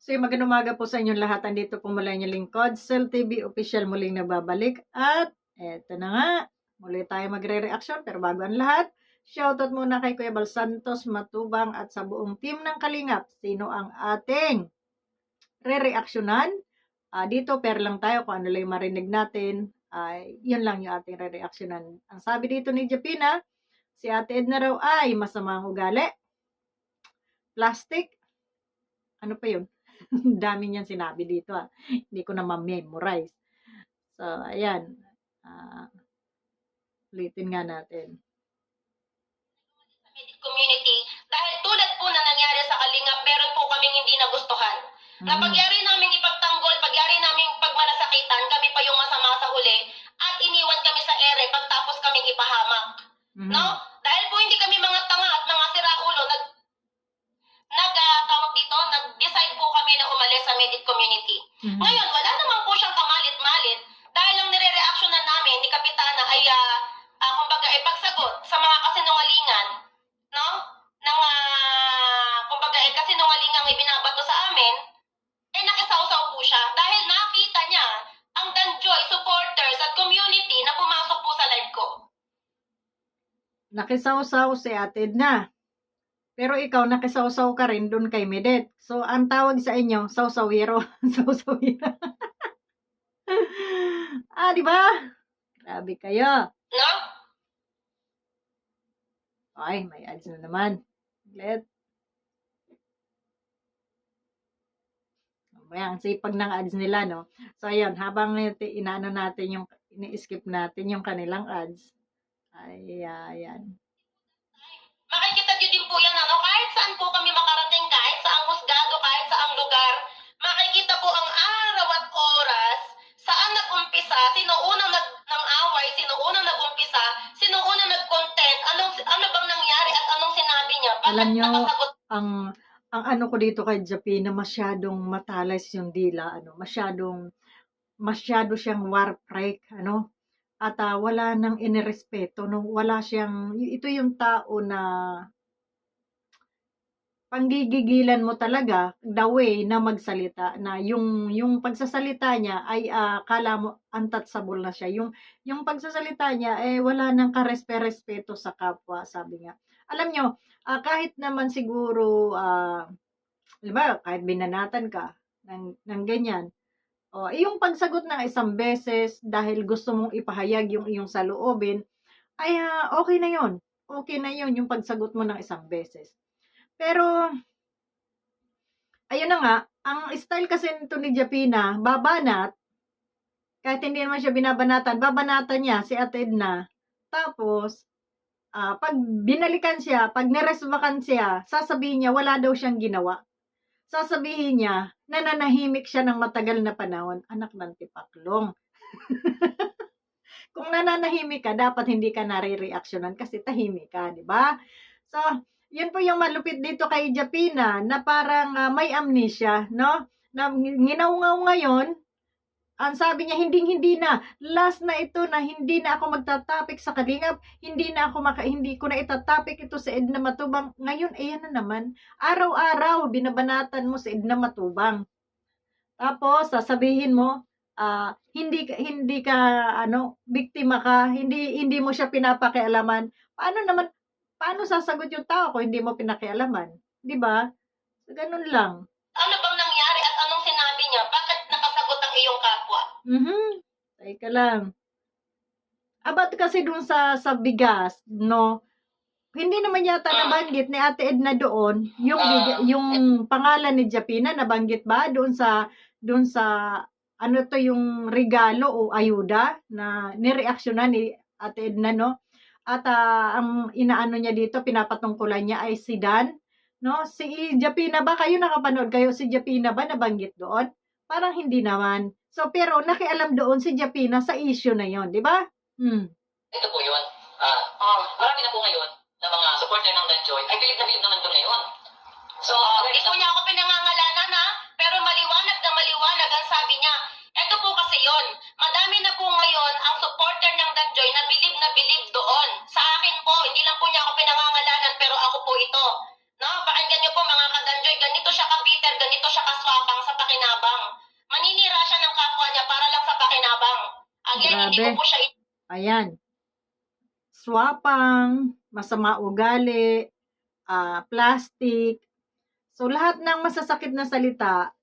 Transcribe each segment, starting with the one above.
So, magandang umaga po sa inyong lahat. Andito po mula inyong lingkod, Cell TV Official muling nababalik. At eto na nga, muli tayo magre-reaction. Pero bago ang lahat, shoutout muna kay Kuya Bal Santos, Matubang at sa buong team ng Kalingap. Sino ang ating re-reactionan? Dito, per lang tayo kung ano lang yung marinig natin. Yun lang yung ating re-reactionan. Ang sabi dito ni Japina, si Ate Edna raw ay masamang ugali. Plastic. Ano pa yun? Dami niyang sinabi dito. Hindi ko na ma-memorize. So, ayan. Ulitin nga natin. Community, dahil tulad po na nangyari sa Kalingap, meron po kaming hindi nagustuhan. Na pagyari namin ipagtanggol, pagyari namin pagmalasakitan, kami pa yung masama sa huli, at iniwan kami sa ere pagtapos kaming ipahamak. No? Dahil po hindi kami mga tanga at mga siraulo, nag-decide po kami na umalis sa Medit community. Ngayon, wala naman po siyang kamalit-malit dahil ang nire-reactionan namin ni Kapitana ay kumbaga pagsagot sa mga kasinungalingan, no? Nang kumbaga kasinungalingang ibinabato sa amin, nakisawsaw po siya dahil nakita niya ang Danjoy supporters at community na pumasok po sa live ko. Nakisawsaw si Ate Edna. Pero ikaw, nakisawsaw ka rin dun kay Medet. So, ang tawag sa inyo, sawsawiro. Sawsawiro. Di ba? Grabe kayo. No? Ay, may ads na naman. Ang sipag ng ads nila, no? So, ayun, habang inaano natin yung, ini-skip natin yung kanilang ads. Ayan. Makikita nyo din po yan, ano? Kahit saan po kami makarating, kahit saang husgado, kahit saang lugar, makikita po ang araw at oras, saan nag-umpisa, sino unang ng away, sino unang nag-umpisa, sino unang nag-content, ano bang nangyari at anong sinabi niya. Alam nyo, ang ano ko dito kay Japina, masyadong matalas yung dila, masyado siyang warpwreck, at wala nang inirespeto, no? Wala siyang, ito yung tao na panggigigilan mo talaga the way na magsalita, na yung pagsasalita niya ay kala mo untouchable na siya. Yung pagsasalita niya wala nang karespeto sa kapwa, sabi nga. Alam nyo, kahit naman siguro diba, kahit binanatan ka ng ganyan, yung pagsagot ng isang beses dahil gusto mong ipahayag yung iyong saloobin, ay okay na yon. Okay na yon yung pagsagot mo ng isang beses. Pero, ayun na nga, ang style kasi nito ni Japina, babanat, kahit hindi naman siya binabanatan, babanatan niya si Ate Edna. Tapos, pag binalikan siya, pag niresbakan siya, sasabihin niya wala daw siyang ginawa. Sasabihin niya, nananahimik siya ng matagal na panahon. Anak ng tipaklong. Kung nananahimik ka, dapat hindi ka nare-reactionan kasi tahimik ka, di ba? So, yun po yung malupit dito kay Japina na parang may amnesia, no? Na nginaungaw ngayon, ang sabi niya, hindi na. Last na ito na hindi na ako magtatapik sa Kalingap. Hindi ko na itatapik ito sa Edna Matubang. Ngayon, ayan na naman. Araw-araw, binabanatan mo sa Edna Matubang. Tapos, sasabihin mo, hindi ka biktima ka, hindi mo siya pinapakialaman. Paano sasagot yung tao kung hindi mo pinakialaman? 'Di ba? So, ganun lang. Ano bang nangyari at anong sinabi niya? Bakit nakasagot ang iyong kapwa? Teka lang. About kasi dun sa bigas, no? Hindi naman yata nabanggit ni Ate Edna doon yung pangalan ni Japina, nabanggit ba doon sa ano to, yung regalo o ayuda na nireaksyonan ni Ate Edna, no? At ang inaano niya dito, pinapatungkulan niya ay si Dan, no? Si Japina ba, kayo nakapanood kayo, si Japina ba nabanggit doon? Parang hindi naman. So, pero nakialam doon si Japina sa issue na yon, di ba? Ito po yun. Marami na po ngayon na mga supporter ng Danjoy ay bilib na bilib naman doon ngayon. So, hindi po niya ako pinangangalanan, ha? Pero maliwanag na maliwanag ang sabi niya. Ito po kasi yon. Madami na po ngayon ang supporter ng Danjoy na bilib doon. Sa akin po, hindi lang po niya ako pinangangalanan pero ako po ito. No? Pakinggan niyo po mga ka-Danjoy, ganito siya kapit Peter, ganito siya kaswapang sa pakinabang. Maninira siya ng kapwa niya para lang sa pakinabang. Again, hindi ko Grabe. po siya Ayan. Swapang, masama ugali, plastic. So, lahat ng masasakit na salita,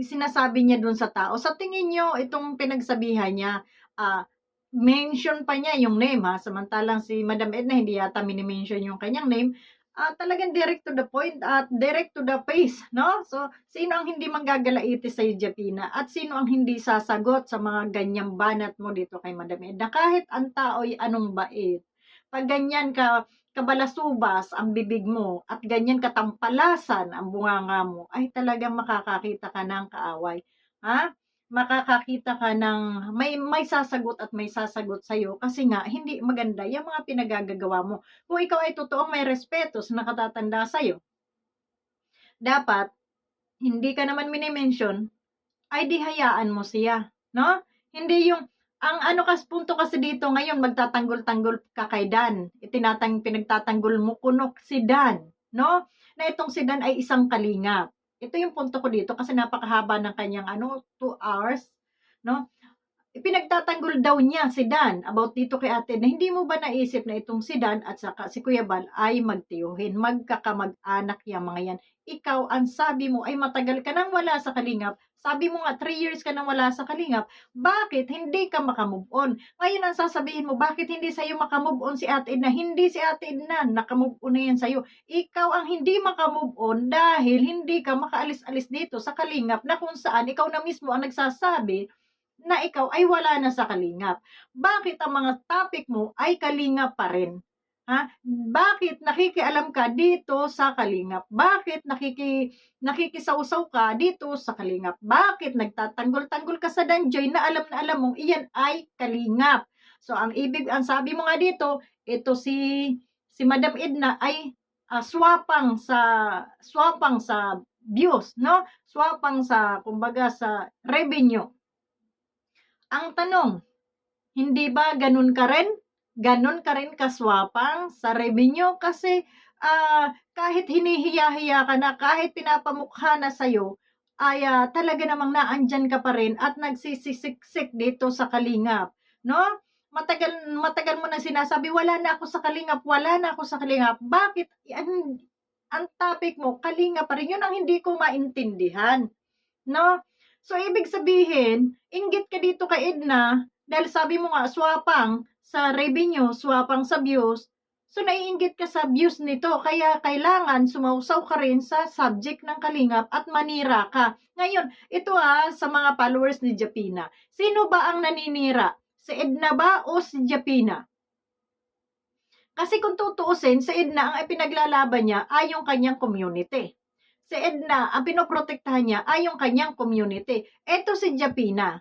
sinasabi niya dun sa tao. Sa tingin nyo, itong pinagsabihan niya, mention pa niya yung name, ha? Samantalang si Madam Edna, hindi yata mini-mention yung kanyang name. Talagang direct to the point at direct to the face, no? So, sino ang hindi manggagalaiti sa Japina? At sino ang hindi sasagot sa mga ganyang banat mo dito kay Madam Edna? Kahit ang tao'y anong bait. Pag ganyan ka, kabalasubas ang bibig mo at ganyan katampalasan ang bunganga mo, ay talagang makakakita ka ng kaaway. Ha? Makakakita ka ng may sasagot at may sasagot sa'yo kasi nga hindi maganda yung mga pinagagagawa mo. Kung ikaw ay totoong may respeto sa nakatatanda sa'yo, dapat hindi ka naman minimension, ay di hayaan mo siya, no? Hindi yung ang punto kasi dito ngayon magtatanggol-tanggol ka kay Dan. Pinagtatanggol mo kunok si Dan, no? Na itong si Dan ay isang kalingap. Ito yung punto ko dito kasi napakahaba ng kanyang 2 hours, no? Pinagtatanggol daw niya si Dan about dito kay ate na hindi mo ba naisip na itong si Dan at saka si Kuya Bal ay magtiyuhin, magkakamag-anak yung mga yan. Ikaw, ang sabi mo ay matagal ka nang wala sa Kalingap. Sabi mo nga 3 years ka nang wala sa Kalingap. Bakit hindi ka makamove on? Ngayon ang sasabihin mo, bakit hindi sa'yo makamove on si ate na? Hindi si ate na, nakamove on na yan sa'yo. Ikaw ang hindi makamove on dahil hindi ka makaalis-alis dito sa Kalingap na kung saan ikaw na mismo ang nagsasabi na ikaw ay wala na sa Kalingap. Bakit ang mga topic mo ay Kalingap pa rin? Ha? Bakit nakikialam ka dito sa Kalingap? Bakit nakikisawsaw ka dito sa Kalingap? Bakit nagtatanggol-tanggol ka sa Danjoy na alam mong iyan ay Kalingap? So ang sabi mo nga dito, ito si Madam Edna ay swapang sa views, no? Swapang sa kumbaga sa revenue. Ang tanong, hindi ba ganun ka rin? Ganun ka rin kaswapang sa revenue? Kasi kahit hinihiya-hiya ka na, kahit pinapamukha na sa'yo, ay talaga namang naandyan ka pa rin at nagsisisiksik dito sa Kalingap. No? Matagal mo na sinasabi, wala na ako sa Kalingap, wala na ako sa Kalingap. Bakit? Ang topic mo, Kalingap pa rin. Yun ang hindi ko maintindihan. No? So, ibig sabihin, inggit ka dito kay Edna, dahil sabi mo nga, swapang sa revenue, swapang sa views. So, naiinggit ka sa views nito, kaya kailangan sumausaw ka rin sa subject ng Kalingap at manira ka. Ngayon, ito sa mga followers ni Japina. Sino ba ang naninira? Si Edna ba o si Japina? Kasi kung tutuusin, si Edna ang ipinaglalaban niya ay yung kanyang community. Si Edna, ang pinoprotektahan niya ay yung kanyang community. Eto si Japina.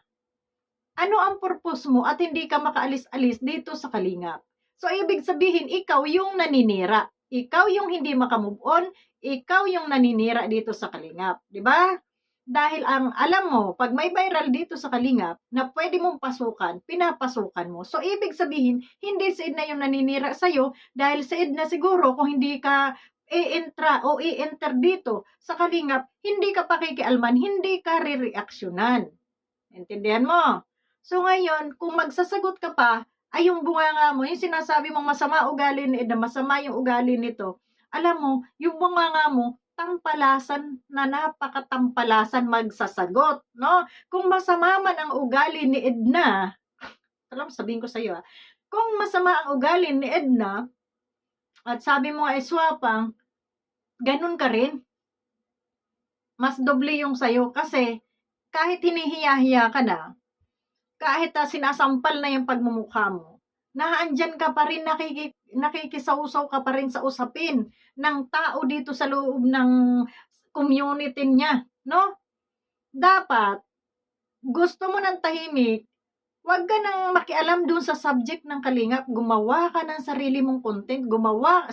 Ano ang purpose mo at hindi ka makaalis-alis dito sa Kalingap? So, ibig sabihin, ikaw yung naninira. Ikaw yung hindi makamove on. Ikaw yung naninira dito sa Kalingap. Diba? Dahil ang alam mo, pag may viral dito sa Kalingap na pwede mong pasukan, pinapasukan mo. So, ibig sabihin, hindi si Edna yung naninira sa'yo dahil si Edna siguro kung hindi ka i-enter dito sa Kalingap, hindi ka pakikialman, hindi ka re-reaksyonan. Intindihan mo? So ngayon, kung magsasagot ka pa, ay yung bunganga mo, yung sinasabi mong masama ugali ni Edna, masama yung ugali nito, alam mo, yung bunganga mo, tampalasan na napakatampalasan magsasagot, no? Kung masama man ang ugali ni Edna, alam, sabihin ko sa iyo, kung masama ang ugali ni Edna, at sabi mo ay swapang, ganun ka rin. Mas doble yung sayo kasi kahit hinihiya-hiya ka na, kahit sinasampal na yung pagmumukha mo, naandyan ka pa rin, nakikisawsaw ka pa rin sa usapin ng tao dito sa loob ng community niya, no? Dapat, gusto mo ng tahimik, huwag ka nang makialam dun sa subject ng Kalingap. Gumawa ka ng sarili mong content.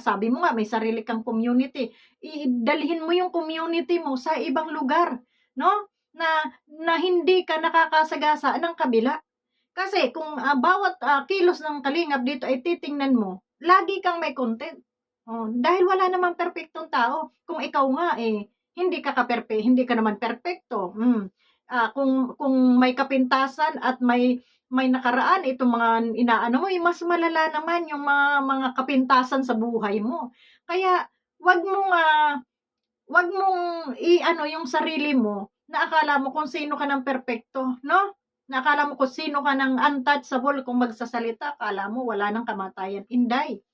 Sabi mo nga, may sarili kang community. Idalhin mo yung community mo sa ibang lugar, no? Na hindi ka nakakasagasa ng kabila. Kasi kung bawat kilos ng Kalingap dito ay titingnan mo, lagi kang may content. Dahil wala namang perfectong tao. Kung ikaw nga hindi ka naman perpekto. Kung may kapintasan at may nakaraan itong mga inaano mo, mas malala naman yung mga kapintasan sa buhay mo. Kaya wag mong i-ano yung sarili mo na akala mo kung sino ka ng perpekto, no? Na akala mo kung sino ka ng untouchable kung magsasalita, akala mo wala ng kamatayan. Inday.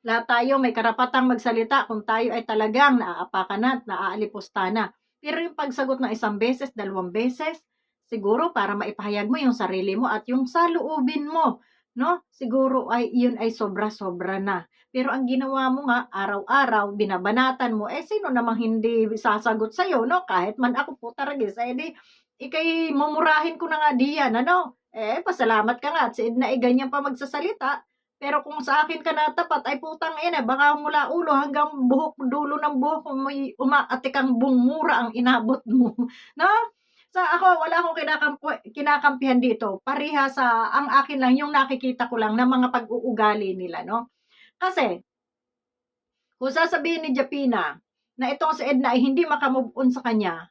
Lahat tayo may karapatang magsalita kung tayo ay talagang naaapakan na at naaalipusta na. Pero yung pagsagot ng 1 beses, 2 beses, siguro para maipahayag mo yung sarili mo at yung saloobin mo, no? Siguro ay yun ay sobra-sobra na. Pero ang ginawa mo nga, araw-araw, binabanatan mo, sino namang hindi sasagot sa'yo, no? Kahit man ako po taragis, ikay mumurahin ko na nga diyan, ano? Pasalamat ka nga at si Edna ay ganyan pa magsasalita. Pero kung sa akin ka natapat, ay putang ina, baka mula ulo hanggang buhok, dulo ng buhok, may umaatikang bungmura ang inabot mo. No? Ako, wala akong kinakampihan dito. Pariha ang akin lang, yung nakikita ko lang na mga pag-uugali nila, no? Kasi, kung sasabihin ni Japina na itong si Edna ay hindi makamove on sa kanya,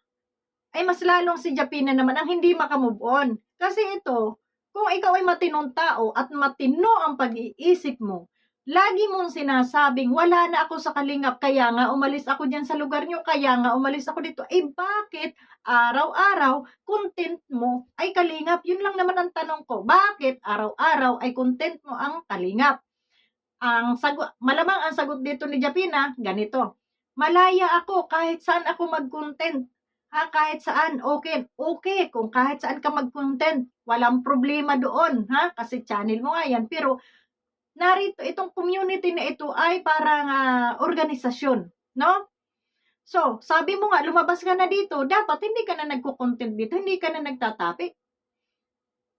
ay mas lalong si Japina naman ang hindi makamove on. Kasi ito, kung ikaw ay matinong tao at matino ang pag-iisip mo, lagi mong sinasabing, wala na ako sa Kalingap, kaya nga umalis ako dyan sa lugar nyo, kaya nga umalis ako dito. Bakit araw-araw content mo ay Kalingap? Yun lang naman ang tanong ko. Bakit araw-araw ay content mo ang Kalingap? Malamang ang sagot dito ni Japina, ganito. Malaya ako kahit saan ako mag-content. Kahit saan, okay. Kung kahit saan ka mag-content, walang problema doon, kasi channel mo nga yan. Pero, narito, itong community na ito ay parang organisasyon, no? So, sabi mo nga, lumabas ka na dito, dapat hindi ka na nagko-content dito, hindi ka na nagtatopic.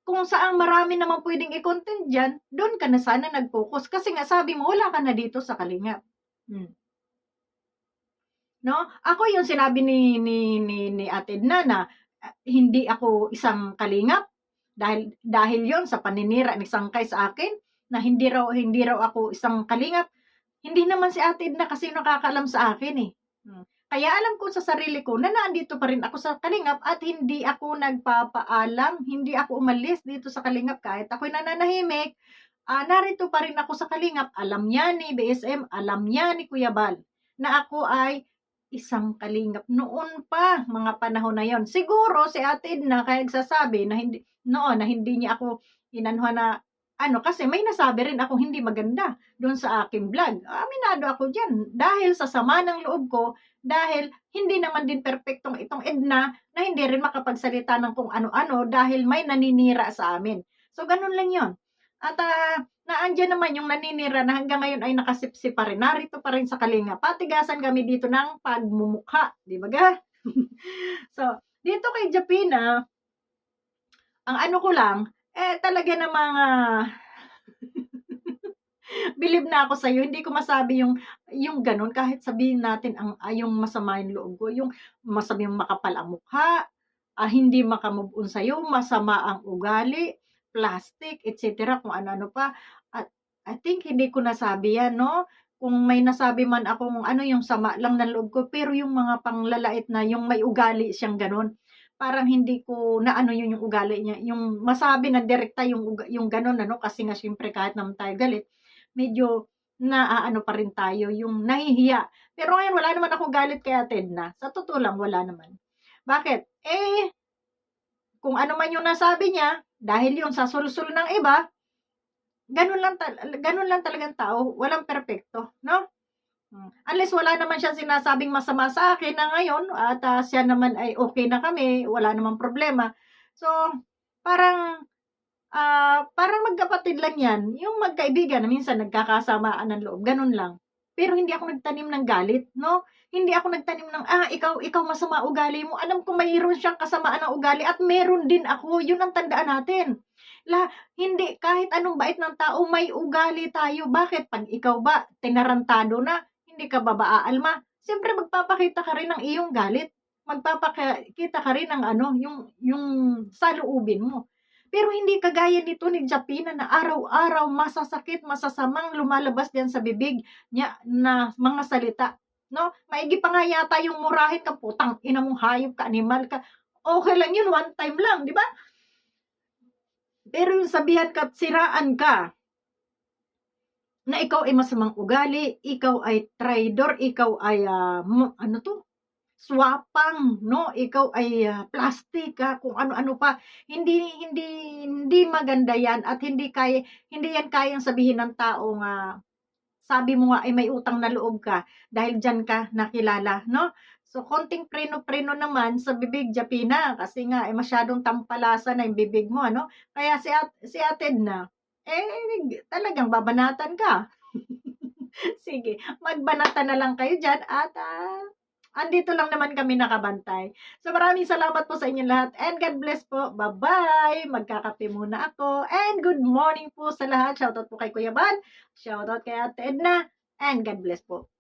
Kung saan marami naman pwedeng i-content dyan, doon ka na sana nag-focus. Kasi nga, sabi mo, wala ka na dito sa Kalingap. No? Ako yung sinabi ni Ate Edna na hindi ako isang Kalingap dahil yon sa paninira ni Sangkay sa akin na hindi raw ako isang Kalingap. Hindi naman si Ate Edna kasi nakakaalam sa akin eh. Kaya alam ko sa sarili ko na naandito pa rin ako sa Kalingap at hindi ako nagpapaalam, hindi ako umalis dito sa Kalingap kahit ako'y nananahimik. Narito pa rin ako sa Kalingap. Alam niya ni BSM, alam niya ni Kuya Bal na ako ay isang Kalingap noon pa, mga panahon na yon. Siguro si Ate Edna kaya nagsasabi na hindi niya ako inanuhan na kasi may nasabi rin ako hindi maganda doon sa aking vlog. Aminado ako diyan dahil sa sama ng loob ko, dahil hindi naman din perpektong itong Edna na hindi rin makapagsalita ng kung ano-ano dahil may naninira sa amin. So ganun lang yon. At naandyan naman yung naninira na hanggang ngayon ay nakasipsip pa rin. Narito pa rin sa Kalingap. Patigasan kami dito ng pagmumukha. Di ba ga? So, dito kay Japina, ang ano ko lang, talaga namang believe na ako sa'yo. Hindi ko masabi yung ganun. Kahit sabihin natin yung masama yung loob ko, yung masabing makapal ang mukha, hindi makamove on sa'yo, masama ang ugali, plastic, etc. Kung ano-ano pa. At I think hindi ko nasabi yan, no? Kung may nasabi man akong yung sama lang ng loob ko, pero yung mga panglalait na, yung may ugali siyang ganun, parang hindi ko yun yung ugali niya. Yung masabi na direkta yung ganun, kasi nga syempre kahit naman tayo galit, medyo pa rin tayo, yung nahihiya. Pero ngayon, wala naman ako galit kay Ate Edna. Sa totoo lang, wala naman. Bakit? Kung ano man yung nasabi niya, dahil yun sa sulsul ng iba, ganun lang talagang tao, walang perpekto, no? Unless wala naman siya sinasabing masama sa akin na ngayon, at siya naman ay okay na kami, wala namang problema. So, parang magkapatid lang yan, yung magkaibigan na minsan nagkakasamaan ng loob, ganun lang. Pero hindi ako nagtanim ng galit, no? Hindi ako nagtanim ng, ikaw masama ugali mo. Alam ko mayroon siyang kasamaan ng ugali at meron din ako. Yun ang tandaan natin. Hindi, kahit anong bait ng tao, may ugali tayo. Bakit? Pag ikaw ba, tinarantado na, hindi ka ba aalma? Siyempre, magpapakita ka rin ng iyong galit. Magpapakita ka rin ng yung saluubin mo. Pero hindi kagaya nito ni Japina na araw-araw masasakit, masasamang lumalabas diyan sa bibig niya na mga salita. no? Maigi pa nga yata yung murahin ka, putang ina mong hayop ka, animal ka. Okay lang yun, one time lang, di ba? Pero yung sabihan ka at siraan ka, na ikaw ay masamang ugali, ikaw ay traidor, ikaw ay, ano to? Swapang, no? Ikaw ay plastic, kung ano-ano pa. Hindi maganda yan at hindi yan kayang sabihin ng taong sabi mo nga ay may utang na loob ka dahil diyan ka nakilala, no? So, konting preno-preno naman sa bibig, Japina, kasi nga, masyadong tampalasa na yung bibig mo, ano? Kaya si Ate Edna, talagang babanatan ka. Sige, magbanatan na lang kayo dyan at andito lang naman kami nakabantay. So maraming salamat po sa inyong lahat and God bless po. Bye-bye! Magkakape muna ako and good morning po sa lahat. Shoutout po kay Kuya Ban, shoutout kay Ate Edna and God bless po.